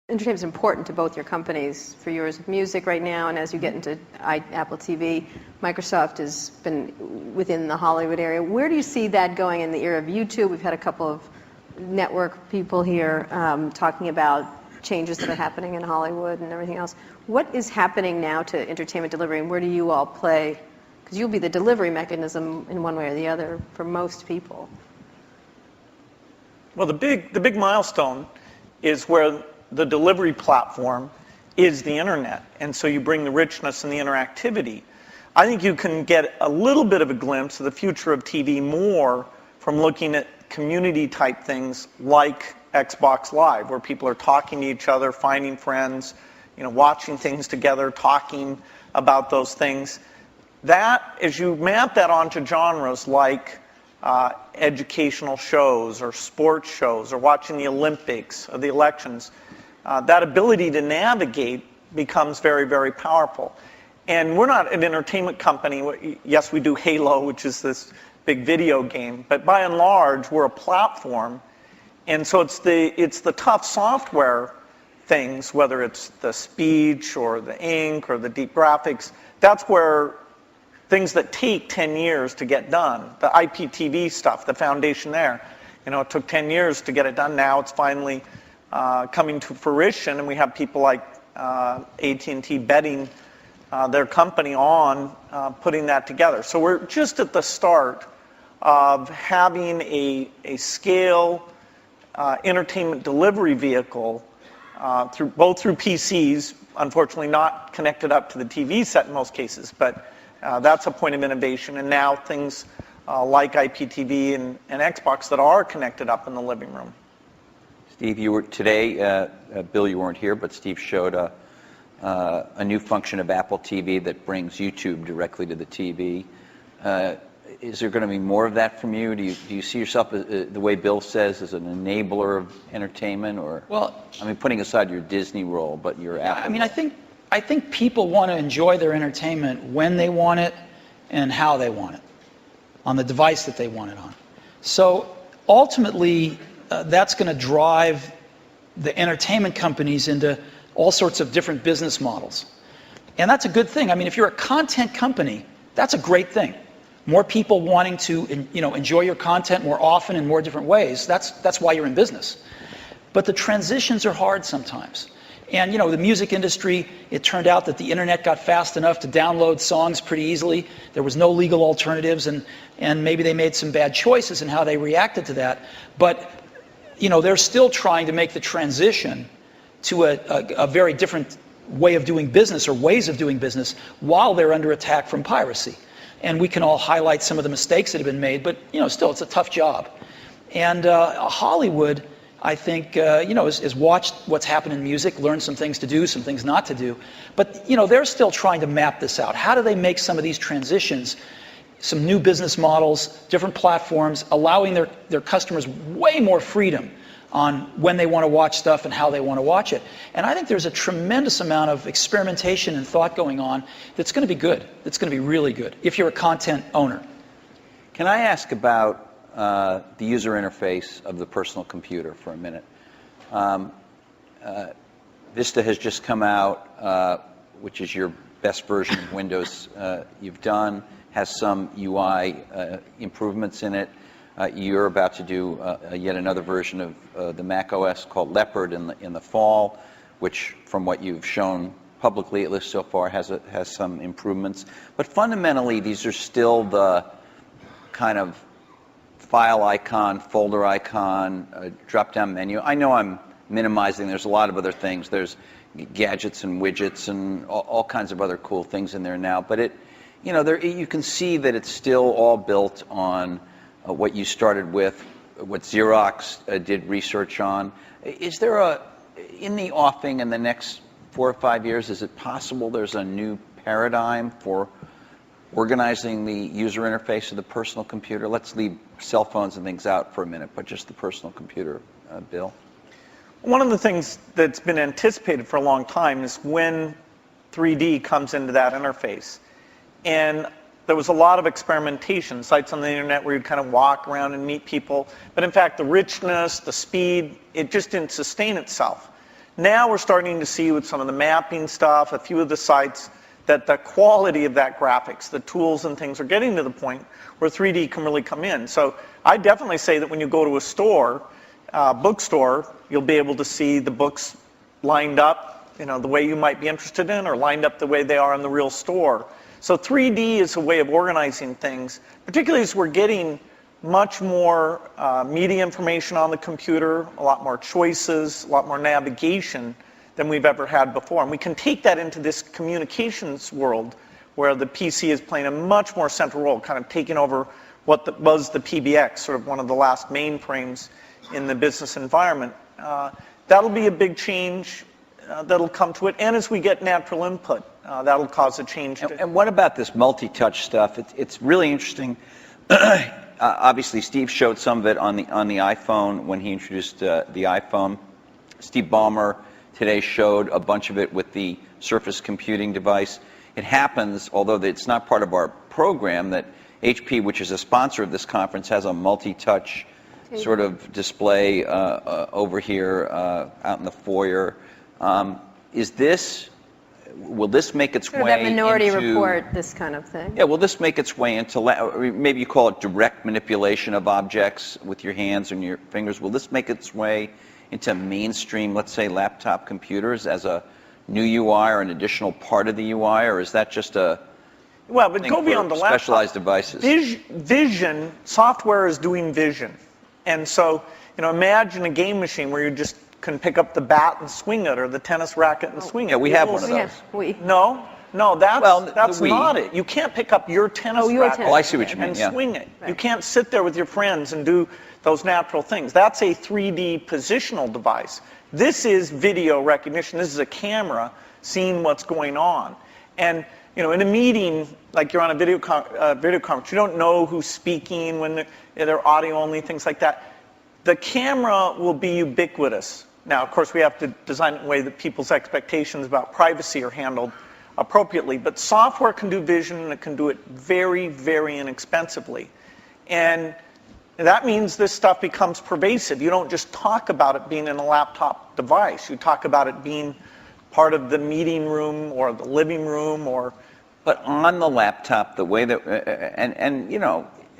Entertainment is important to both your companies. For yours with music right now, and as you get into Apple TV, Microsoft has been within the Hollywood area. Where do you see that going in the era of YouTube? We've had a couple of network people here talking about changes that are happening in Hollywood and everything else. What is happening now to entertainment delivery, and where do you all play? Because you'll be the delivery mechanism in one way or the other for most people. Well, the big milestone is where the delivery platform is the internet, and so you bring the richness and the interactivity. I think you can get a little bit of a glimpse of the future of TV more from looking at community type things like Xbox Live, where people are talking to each other, finding friends, watching things together, talking about those things. That, as you map that onto genres like educational shows or sports shows or watching the Olympics or the elections, that ability to navigate becomes very, very powerful. And we're not an entertainment company. Yes, we do Halo, which is this big video game, but by and large, we're a platform. And so it's the tough software things, whether it's the speech or the ink or the deep graphics, that's where things that take 10 years to get done, the IPTV stuff, the foundation there, it took 10 years to get it done. Now it's finally coming to fruition, and we have people like AT&T betting their company on putting that together. So we're just at the start of having a scale entertainment delivery vehicle both through PCs, unfortunately not connected up to the TV set in most cases, but that's a point of innovation. And now things like IPTV and Xbox that are connected up in the living room. Steve, you were today, Bill, you weren't here, but Steve showed a new function of Apple TV that brings YouTube directly to the TV. Is there going to be more of that from you? Do you see yourself, the way Bill says, as an enabler of entertainment, or? Well, I mean, putting aside your Disney role, but your Apple. I mean, I think people want to enjoy their entertainment when they want it and how they want it, on the device that they want it on. So ultimately, that's going to drive the entertainment companies into all sorts of different business models. And that's a good thing. I mean, if you're a content company, that's a great thing. More people wanting to enjoy your content more often in more different ways, that's why you're in business. But the transitions are hard sometimes. And the music industry, it turned out that the internet got fast enough to download songs pretty easily. There was no legal alternatives, and maybe they made some bad choices in how they reacted to that. But they're still trying to make the transition to a very different way of doing business, or ways of doing business, while they're under attack from piracy. And we can all highlight some of the mistakes that have been made, but still, it's a tough job. And Hollywood, I think, has watched what's happened in music, learned some things to do, some things not to do. But they're still trying to map this out. How do they make some of these transitions, some new business models, different platforms, allowing their customers way more freedom on when they want to watch stuff and how they want to watch it. And I think there's a tremendous amount of experimentation and thought going on that's going to be good. That's going to be really good if you're a content owner. Can I ask about the user interface of the personal computer for a minute? Vista has just come out, which is your best version of Windows you've done, has some UI improvements in it. You're about to do yet another version of the Mac OS called Leopard in the fall, which, from what you've shown publicly, at least so far, has some improvements. But fundamentally, these are still the kind of file icon, folder icon, drop-down menu. I know I'm minimizing. There's a lot of other things. There's gadgets and widgets and all kinds of other cool things in there now. But you can see that it's still all built on what you started with, what Xerox did research on. Is there in the offing in the next 4 or 5 years, is it possible there's a new paradigm for organizing the user interface of the personal computer? Let's leave cell phones and things out for a minute, but just the personal computer, Bill. One of the things that's been anticipated for a long time is when 3D comes into that interface. And there was a lot of experimentation, sites on the internet where you'd kind of walk around and meet people. But in fact, the richness, the speed, it just didn't sustain itself. Now we're starting to see with some of the mapping stuff, a few of the sites, that the quality of that graphics, the tools and things are getting to the point where 3D can really come in. So I definitely say that when you go to a store, bookstore, you'll be able to see the books lined up, the way you might be interested in, or lined up the way they are in the real store. So 3D is a way of organizing things, particularly as we're getting much more media information on the computer, a lot more choices, a lot more navigation than we've ever had before. And we can take that into this communications world where the PC is playing a much more central role, kind of taking over what was the PBX, sort of one of the last mainframes in the business environment. That'll be a big change that'll come to it. And as we get natural input, that'll cause a change. And what about this multi-touch stuff? It's really interesting. Obviously, Steve showed some of it on the iPhone when he introduced the iPhone. Steve Ballmer today showed a bunch of it with the Surface computing device. It happens, although it's not part of our program, that HP, which is a sponsor of this conference, has a multi-touch sort of display over here out in the foyer. Will this make its sort way of that Minority into, Report, this kind of thing? Yeah, will this make its way into, maybe you call it direct manipulation of objects with your hands and your fingers. Will this make its way into mainstream, let's say, laptop computers as a new UI or an additional part of the UI, or is that just a well, but thing go beyond for the laptop. specialized devices? Vision, software is doing vision. And so, imagine a game machine where you just can pick up the bat and swing it, or the tennis racket and swing it. Yeah, we have one of those. No, that's the Wii. not it. You can't pick up your tennis racket Oh, I see what you mean, and yeah. swing it. Right. You can't sit there with your friends and do those natural things. That's a 3D positional device. This is video recognition. This is a camera seeing what's going on. And in a meeting, like you're on a video conference, you don't know who's speaking when they're audio only, things like that. The camera will be ubiquitous. Now, of course, we have to design it in a way that people's expectations about privacy are handled appropriately. But software can do vision, and it can do it very, very inexpensively. And that means this stuff becomes pervasive. You don't just talk about it being in a laptop device. You talk about it being part of the meeting room or the living room or... But on the laptop, the way that, and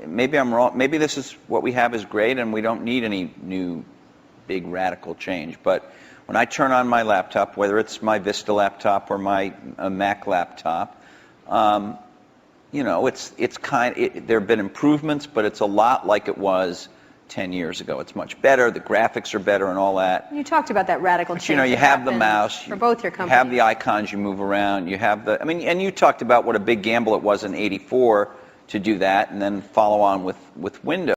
maybe I'm wrong, maybe this is what we have is great and we don't need any new big radical change. But when I turn on my laptop, whether it's my Vista laptop or my Mac laptop, it's there have been improvements, but it's a lot like it was 10 years ago. It's much better. The graphics are better and all that. You talked about that radical change. You that have the happened mouse. for both your companies. You have the icons you move around. You have and you talked about what a big gamble it was in '84 to do that, and then follow on with Windows.